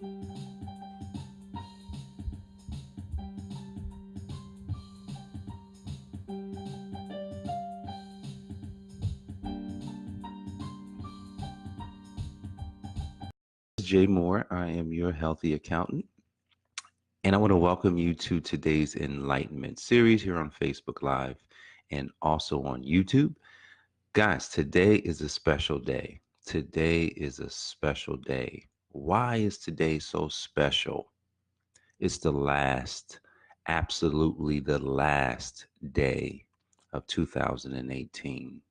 Jay Moore. I am your healthy accountant, and I want to welcome you to today's Enlightenment series here on Facebook Live and also on YouTube. Guys, today is a special day. Today is a special day. Why is today so special? It's the last, absolutely the last day of 2018.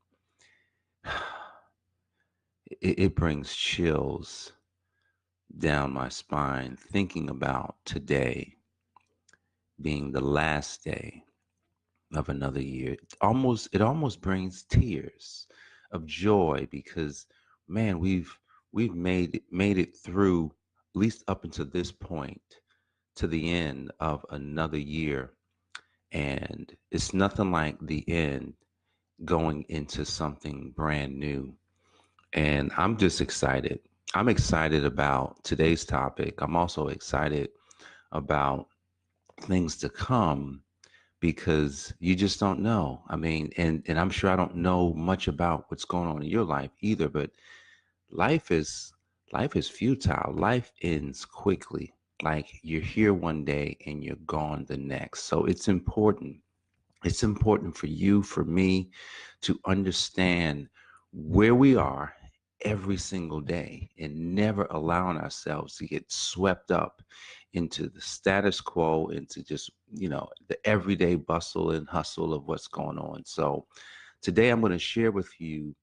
It brings chills down my spine thinking about today being the last day of another year. It almost brings tears of joy because man, we've made it through at least up until this point to the end of another year, and it's nothing like the end going into something brand new. And I'm just excited. I'm excited about today's topic. I'm also excited about things to come because you just don't know. I mean, and I'm sure I don't know much about what's going on in your life either, but life is life is futile. Life ends quickly. Like you're here one day and you're gone the next. So it's important. It's important for you, for me to understand where we are every single day and never allowing ourselves to get swept up into the status quo, into just, the everyday bustle and hustle of what's going on. So today I'm going to share with you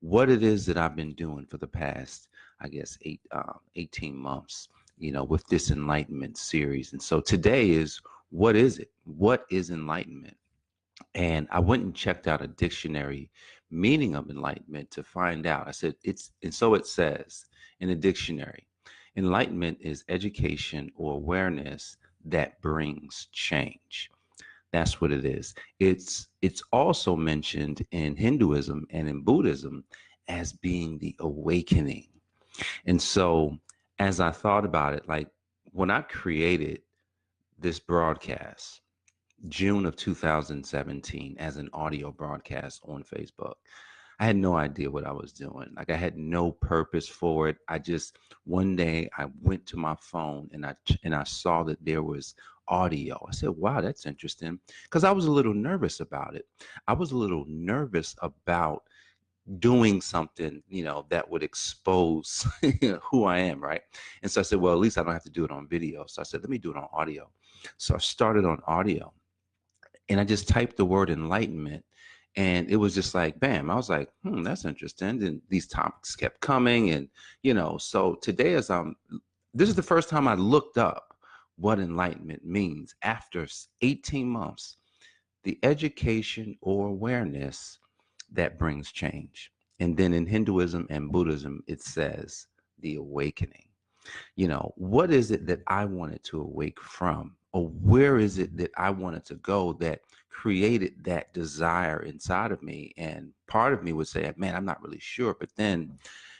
what it is that I've been doing for the past, I guess, 18 months, with this enlightenment series. And so today is, what is it? What is enlightenment? And I went and checked out a dictionary meaning of enlightenment to find out. I said, and so it says in the dictionary, enlightenment is education or awareness that brings change. That's what it is. It's also mentioned in Hinduism and in Buddhism as being the awakening. And so as I thought about it, like when I created this broadcast, June of 2017, as an audio broadcast on Facebook, I had no idea what I was doing. Like I had no purpose for it. I just one day I went to my phone and I saw that there was audio. I said, "Wow, that's interesting," because I was a little nervous about it. I was a little nervous about doing something, that would expose who I am, right? And so I said, well, at least I don't have to do it on video. So I said, let me do it on audio. So I started on audio and I just typed the word enlightenment, and it was just like bam. I was like, that's interesting. And these topics kept coming, and so today, this is the first time I looked up what enlightenment means after 18 months. The education or awareness that brings change. And then in Hinduism and Buddhism, it says the awakening. What is it that I wanted to awake from? Or where is it that I wanted to go that created that desire inside of me? And part of me would say, man, I'm not really sure. But then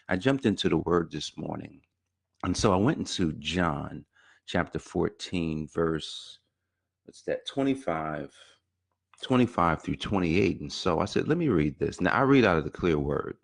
I jumped into the word this morning. And so I went into John chapter 14, verse, what's that, 25 through 28. And so I said, let me read this. Now I read out of the clear word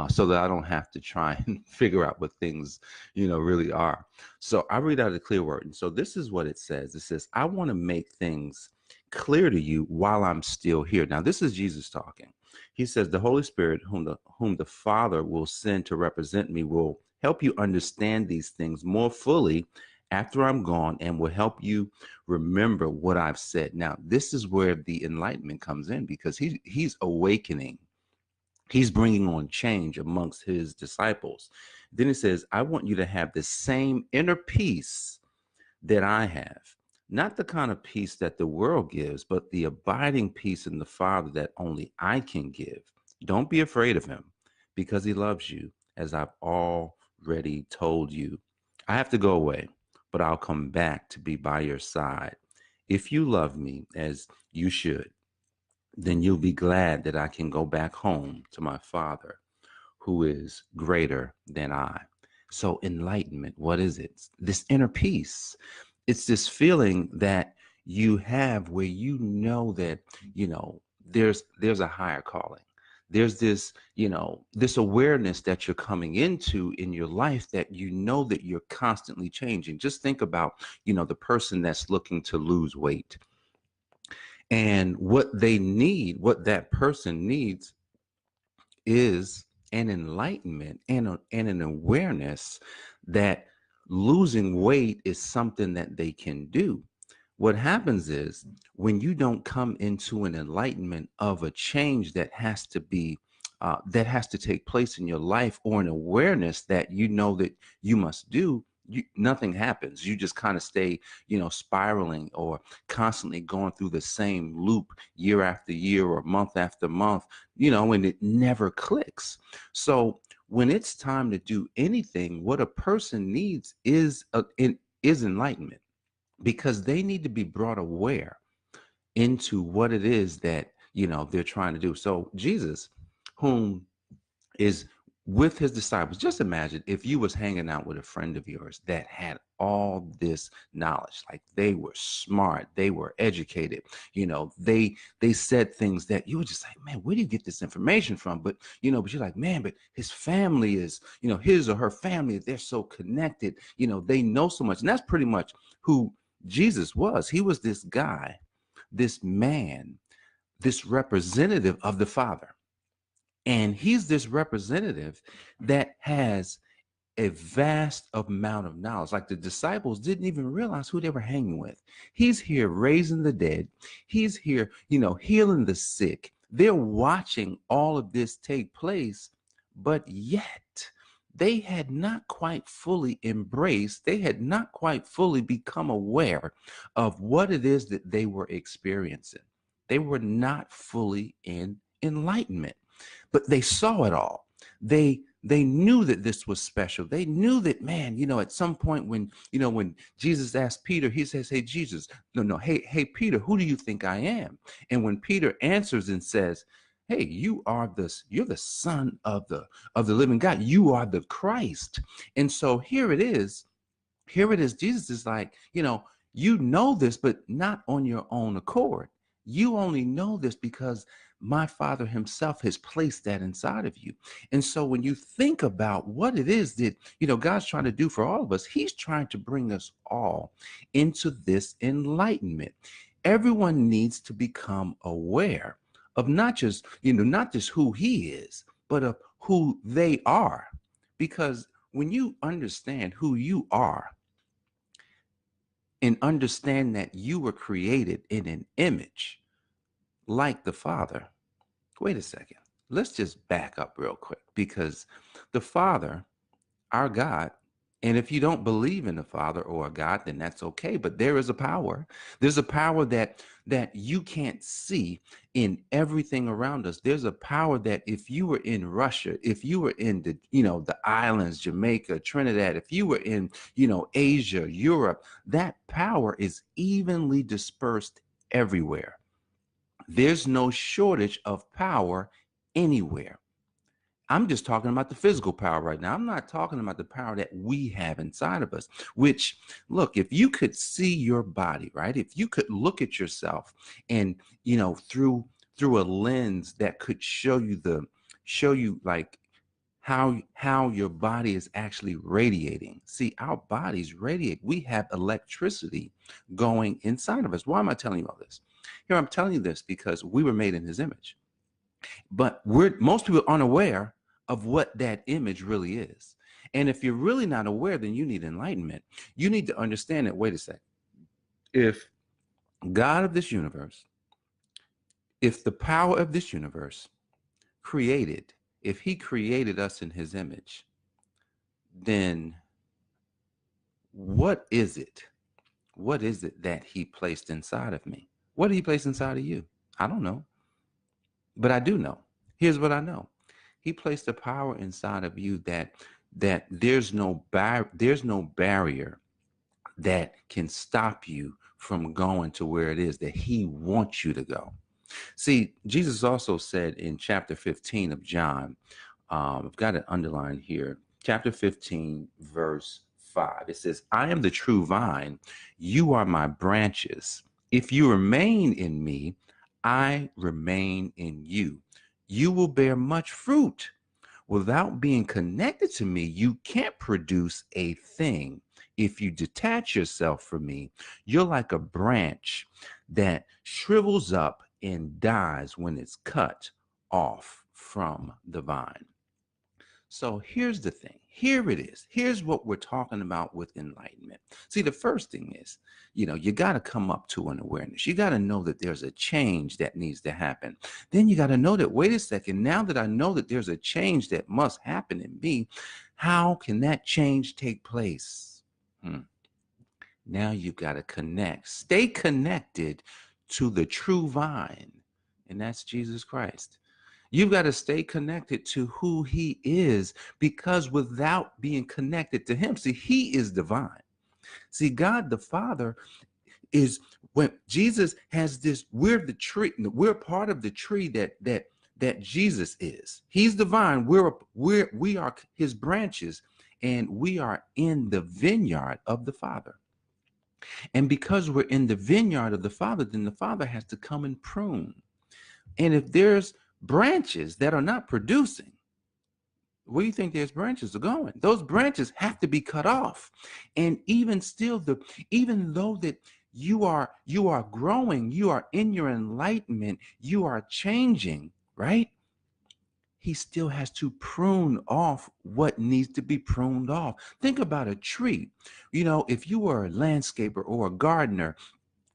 so that I don't have to try and figure out what things, really are. So I read out of the clear word. And so this is what it says. It says, I want to make things clear to you while I'm still here. Now, this is Jesus talking. He says, the Holy Spirit, whom the Father will send to represent me, will help you understand these things more fully after I'm gone, and will help you remember what I've said. Now, this is where the enlightenment comes in, because he's awakening. He's bringing on change amongst his disciples. Then it says, I want you to have the same inner peace that I have. Not the kind of peace that the world gives, but the abiding peace in the Father that only I can give. Don't be afraid of him, because he loves you, as I've already told you. I have to go away, but I'll come back to be by your side. If you love me as you should, then you'll be glad that I can go back home to my Father, who is greater than I. So enlightenment, what is it? This inner peace. It's this feeling that you have where you know that, there's a higher calling. There's this, this awareness that you're coming into in your life that you know that you're constantly changing. Just think about, the person that's looking to lose weight and what they need, what that person needs is an enlightenment and an awareness that losing weight is something that they can do. What happens is when you don't come into an enlightenment of a change that has to take place in your life, or an awareness that you know that you must do, nothing happens. You just kind of stay, spiraling or constantly going through the same loop year after year or month after month, and it never clicks. So when it's time to do anything, what a person needs is enlightenment, because they need to be brought aware into what it is that they're trying to do. So Jesus, whom is with his disciples, just imagine if you was hanging out with a friend of yours that had all this knowledge, like they were smart, they were educated, they said things that you were just like, man, where do you get this information from? But you're like, man, but his family is, his or her family, they're so connected, they know so much. And that's pretty much who Jesus was. He was this guy, this man, this representative of the Father. And he's this representative that has a vast amount of knowledge. Like the disciples didn't even realize who they were hanging with. He's here raising the dead. He's here, healing the sick. They're watching all of this take place, but yet they had not quite fully embraced, they had not quite fully become aware of what it is that they were experiencing. They were not fully in enlightenment, but they saw it all. They knew that this was special. They knew that, man, at some point when Jesus asked Peter, he says, hey, Jesus, no, hey, Peter, who do you think I am? And when Peter answers and says, hey, you're the son of the living God. You are the Christ. And so here it is. Jesus is like, you know this, but not on your own accord. You only know this because my Father himself has placed that inside of you. And so when you think about what it is that, God's trying to do for all of us, he's trying to bring us all into this enlightenment. Everyone needs to become aware of not just who he is, but of who they are. Because when you understand who you are, and understand that you were created in an image like the Father. Wait a second. Let's just back up real quick, because the Father, our God, and if you don't believe in the Father or a God, then that's okay. But there is a power. There's a power that you can't see in everything around us. There's a power that if you were in Russia, if you were in the islands, Jamaica, Trinidad, if you were in, Asia, Europe, that power is evenly dispersed everywhere. There's no shortage of power anywhere. I'm just talking about the physical power right now. I'm not talking about the power that we have inside of us, which, look, if you could see your body, right? If you could look at yourself and, through a lens that could show you like how your body is actually radiating. See, our bodies radiate. We have electricity going inside of us. Why am I telling you all this? Here, I'm telling you this because we were made in his image. But most people aren't aware of what that image really is. And if you're really not aware, then you need enlightenment. You need to understand that, wait a second, if God of this universe, if the power of this universe created, if he created us in his image, then what is it? What is it that he placed inside of me? What did he place inside of you? I don't know. But I do know. Here's what I know. He placed a power inside of you that there's no barrier that can stop you from going to where it is that he wants you to go. See, Jesus also said in chapter 15 of John, I've got it underlined here. chapter 15, verse 5. It says, I am the true vine, you are my branches. If you remain in me, I remain in you. You will bear much fruit. Without being connected to me, you can't produce a thing. If you detach yourself from me, you're like a branch that shrivels up and dies when it's cut off from the vine. So here's the thing. Here it is. Here's what we're talking about with enlightenment. See, the first thing is, you got to come up to an awareness. You got to know that there's a change that needs to happen. Then you got to know that, wait a second, now that I know that there's a change that must happen in me, how can that change take place? Now you've got to connect. Stay connected to the true vine, and that's Jesus Christ. You've got to stay connected to who he is, because without being connected to him, see, he is divine. See, God the Father is, when Jesus has this, we're the tree, we're part of the tree that Jesus is. He's divine. We are his branches, and we are in the vineyard of the Father. And because we're in the vineyard of the Father, then the Father has to come and prune. And if there's branches that are not producing, where do you think those branches are going? Those branches have to be cut off. And even still, even though that you are growing, you are in your enlightenment, you are changing, right? He still has to prune off what needs to be pruned off. Think about a tree. If you were a landscaper or a gardener,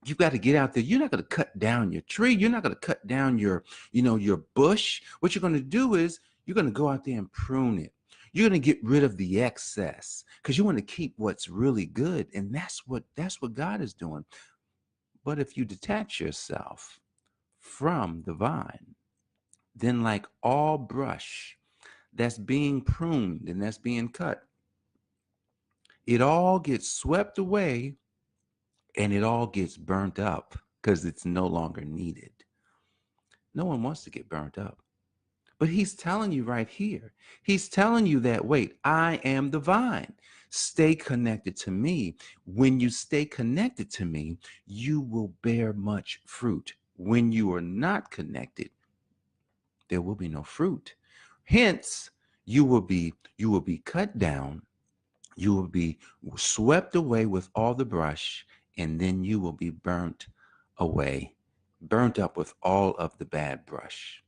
you've got to get out there. You're not going to cut down your tree. You're not going to cut down your bush. What you're going to do is you're going to go out there and prune it. You're going to get rid of the excess, because you want to keep what's really good. And that's what God is doing. But if you detach yourself from the vine, then like all brush that's being pruned and that's being cut, it all gets swept away and it all gets burnt up because it's no longer needed. No one wants to get burnt up. But he's telling you right here, he's telling you that, wait, I am the vine. Stay connected to me. When you stay connected to me, you will bear much fruit. When you are not connected, there will be no fruit. Hence, you will be cut down. You will be swept away with all the brush, and then you will be burnt away, burnt up with all of the bad brush.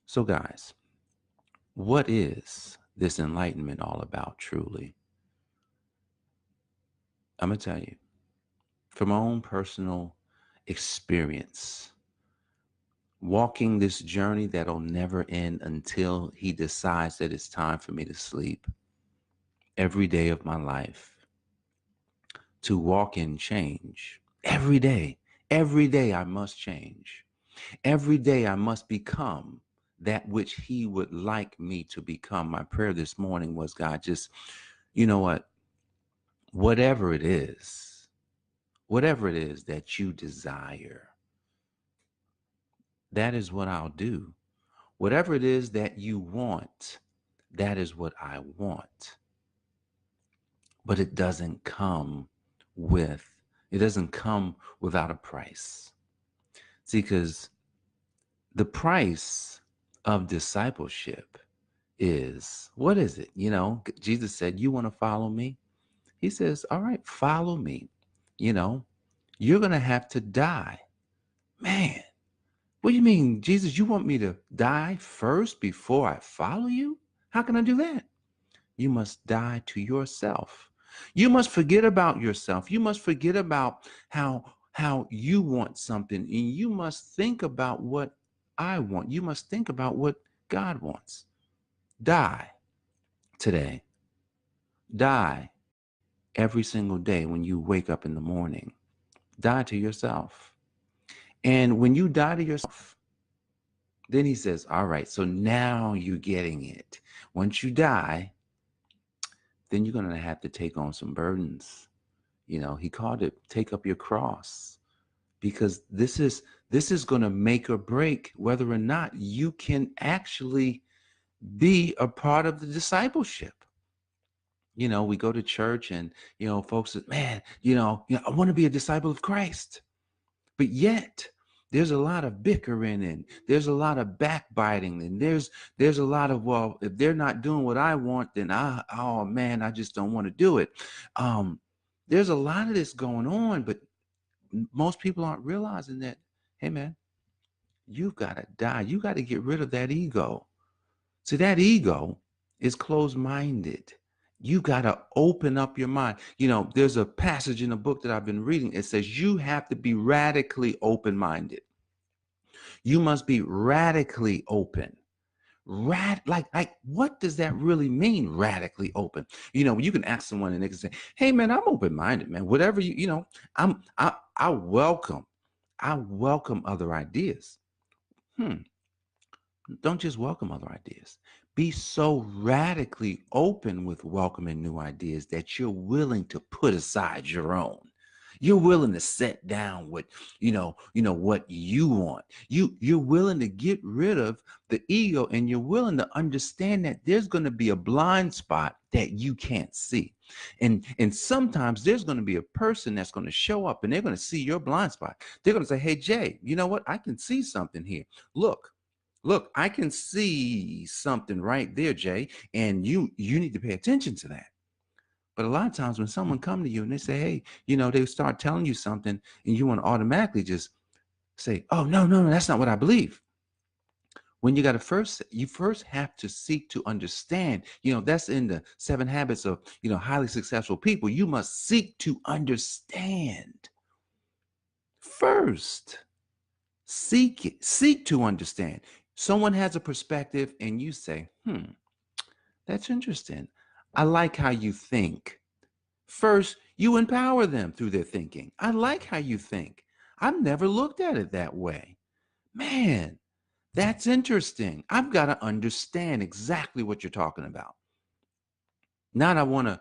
So guys, what is this enlightenment all about truly? I'm going to tell you, from my own personal experience, walking this journey that'll never end until he decides that it's time for me to sleep, every day of my life, to walk in change. Every day I must change. Every day I must become that which he would like me to become. My prayer this morning was, God, just, whatever it is that you desire, that is what I'll do. Whatever it is that you want, that is what I want. But it doesn't come without a price. See, because the price of discipleship is, what is it? Jesus said, you want to follow me? He says, all right, follow me. You're going to have to die. Man, what do you mean, Jesus, you want me to die first before I follow you? How can I do that? You must die to yourself. You must forget about yourself. You must forget about how you want something, and you must think about what I want. You must think about what God wants. Die today. Die every single day when you wake up in the morning. Die to yourself. And when you die to yourself, then he says, all right, so now you're getting it. Once you die, then you're going to have to take on some burdens. He called it, take up your cross, because this is going to make or break whether or not you can actually be a part of the discipleship. We go to church and, folks say, man, I want to be a disciple of Christ. But yet there's a lot of bickering and there's a lot of backbiting and there's a lot of, well, if they're not doing what I want, then oh man, I just don't want to do it. There's a lot of this going on, but most people aren't realizing that, hey man, you've got to die. You got to get rid of that ego. See, that ego is closed-minded. You got to open up your mind. There's a passage in a book that I've been reading. It says you have to be radically open-minded. You must be radically open. Like what does that really mean, radically open? You can ask someone and they can say, hey man, I'm open-minded, man. Whatever I welcome other ideas. Don't just welcome other ideas. Be so radically open with welcoming new ideas that you're willing to put aside your own. You're willing to set down what what you want. You're willing to get rid of the ego, and you're willing to understand that there's going to be a blind spot that you can't see. And sometimes there's going to be a person that's going to show up and they're going to see your blind spot. They're going to say, hey Jay, you know what? I can see something here. Look, I can see something right there, Jay, and you need to pay attention to that. But a lot of times when someone come to you and they say, hey, they start telling you something and you want to automatically just say, oh, no, that's not what I believe. When you first have to seek to understand, that's in the 7 habits of, highly successful people. You must seek to understand first. Seek to understand. Someone has a perspective and you say, that's interesting. I like how you think. First, you empower them through their thinking. I like how you think. I've never looked at it that way. Man, that's interesting. I've got to understand exactly what you're talking about. Not I want to,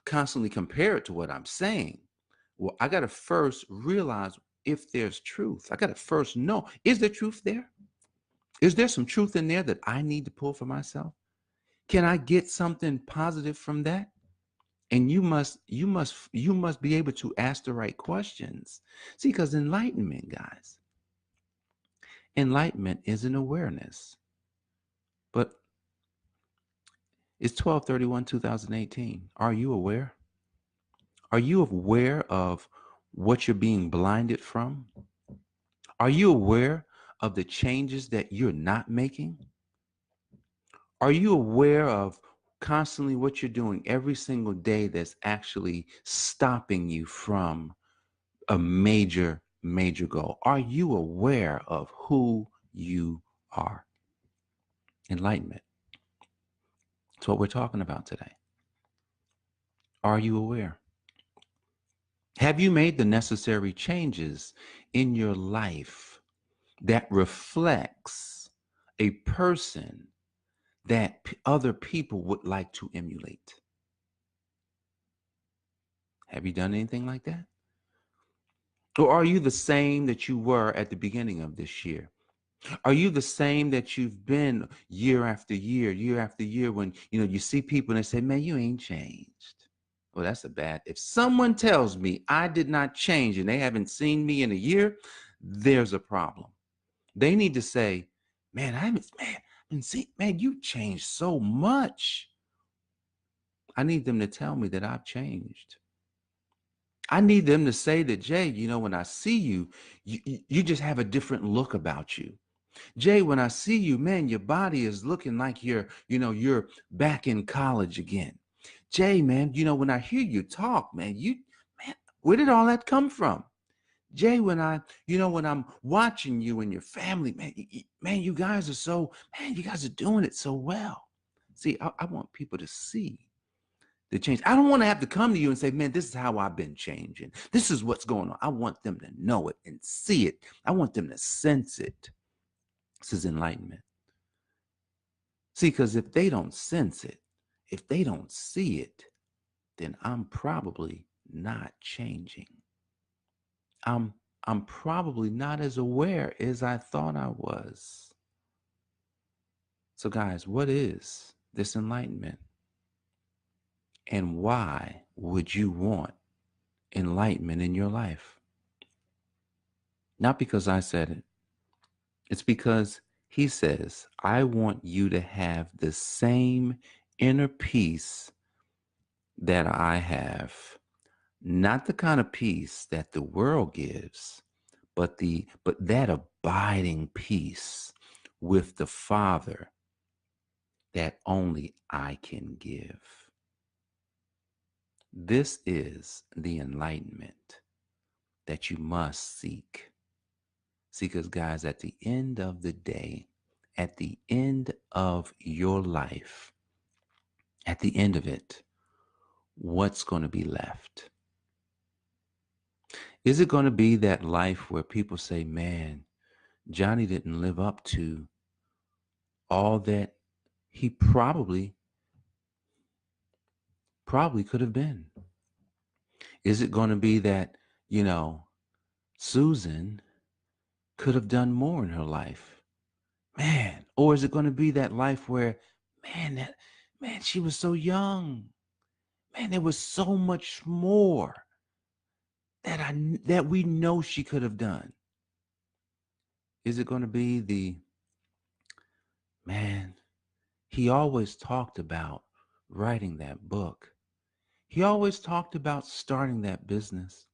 constantly compare it to what I'm saying. Well, I got to first realize if there's truth. I got to first know, is there truth there? Is there some truth in there that I need to pull for myself? Can I get something positive from that? And you must be able to ask the right questions. See, because enlightenment is an awareness. But it's 12/31/2018. Are you aware? Are you aware of what you're being blinded from? Are you aware of the changes that you're not making? Are you aware of constantly what you're doing every single day that's actually stopping you from a major goal? Are you aware of who you are? Enlightenment. That's what we're talking about today. Are you aware? Have you made the necessary changes in your life that reflects a person that other people would like to emulate? Have you done anything like that? Or are you the same that you were at the beginning of this year? Are you the same that you've been year after year, when, you see people and they say, man, you ain't changed? Well, that's if someone tells me I did not change and they haven't seen me in a year, there's a problem. They need to say, man, man, you changed so much. I need them to tell me that I've changed. I need them to say that, Jay, when I see you, you just have a different look about you. Jay, when I see you, man, your body is looking like you're back in college again. Jay, man, when I hear you talk, man, where did all that come from? Jay, when I'm watching you and your family, man, you guys are doing it so well. See, I want people to see the change. I don't want to have to come to you and say, man, this is how I've been changing. This is what's going on. I want them to know it and see it. I want them to sense it. This is enlightenment. See, because if they don't sense it, if they don't see it, then I'm probably not changing. I'm probably not as aware as I thought I was. So, guys, what is this enlightenment? And why would you want enlightenment in your life? Not because I said it, it's because he says, I want you to have the same inner peace that I have. Not the kind of peace that the world gives, but that abiding peace with the Father that only I can give. This is the enlightenment that you must seek. See, because guys, at the end of the day, at the end of your life, at the end of it, what's going to be left? Is it going to be that life where people say, man, Johnny didn't live up to all that he probably could have been? Is it going to be that, Susan could have done more in her life? Man, or is it going to be that life where, man, she was so young. Man, there was so much more that we know she could have done. Is it going to be man, he always talked about writing that book. He always talked about starting that business.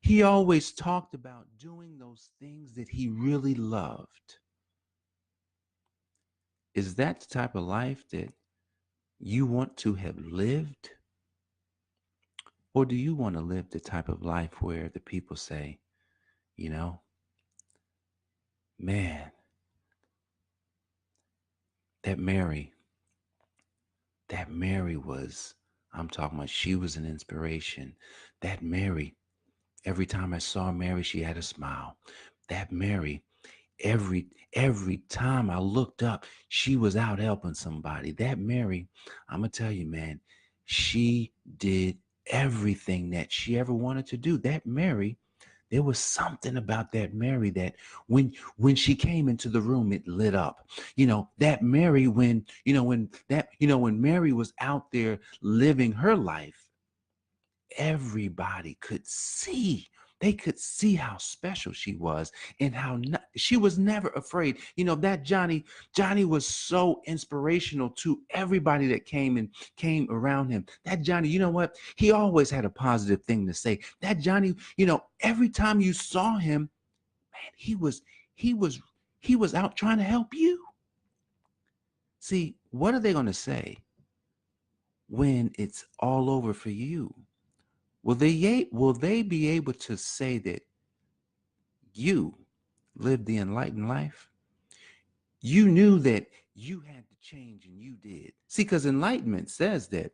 He always talked about doing those things that he really loved. Is that the type of life that you want to have lived? Or do you want to live the type of life where the people say, man, that Mary was, I'm talking about, she was an inspiration. That Mary, every time I saw Mary, she had a smile. That Mary, every time I looked up, she was out helping somebody. That Mary, I'm gonna tell you, man, she did everything that she ever wanted to do. That Mary, there was something about that Mary that when she came into the room, it lit up. That Mary, when Mary was out there living her life, everybody could see. They could see how special she was and how she was never afraid. That Johnny was so inspirational to everybody that came around him. That Johnny, you know what? He always had a positive thing to say. That Johnny, every time you saw him, man, he was out trying to help you. See, what are they going to say when it's all over for you? Will they be able to say that you lived the enlightened life? You knew that you had to change, and you did. See, because enlightenment says that,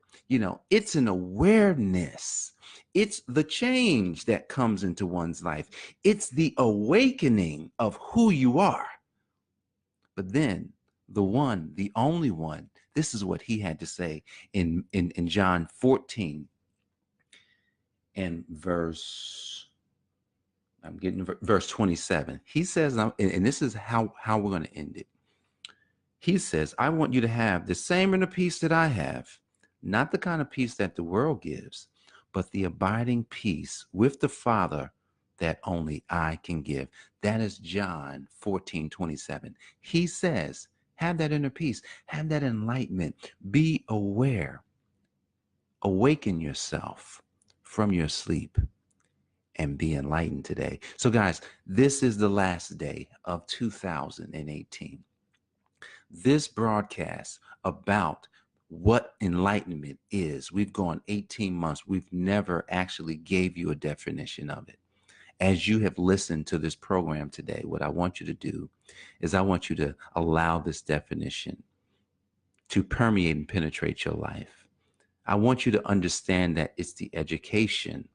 it's an awareness. It's the change that comes into one's life. It's the awakening of who you are. But then the only one, this is what he had to say in John 14 and verse 27. He says, and this is how we're going to end it. He says, I want you to have the same inner peace that I have, not the kind of peace that the world gives, but the abiding peace with the Father that only I can give. That is John 14:27. He says, have that inner peace, have that enlightenment, be aware, awaken yourself from your sleep, and be enlightened today. So guys, this is the last day of 2018. This broadcast about what enlightenment is, we've gone 18 months. We've never actually gave you a definition of it. As you have listened to this program today, what I want you to do is I want you to allow this definition to permeate and penetrate your life. I want you to understand that it's the education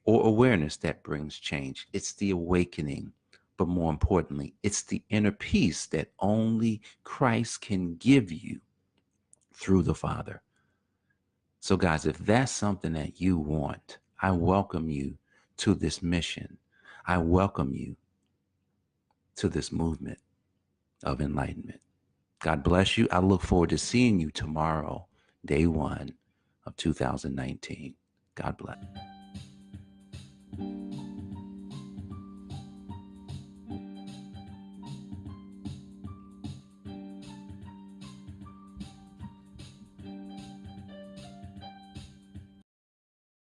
or awareness that brings change. It's the awakening, but more importantly, it's the inner peace that only Christ can give you through the Father. So guys, if that's something that you want, I welcome you to this mission. I welcome you to this movement of enlightenment. God bless you. I look forward to seeing you tomorrow, day one of 2019. God bless.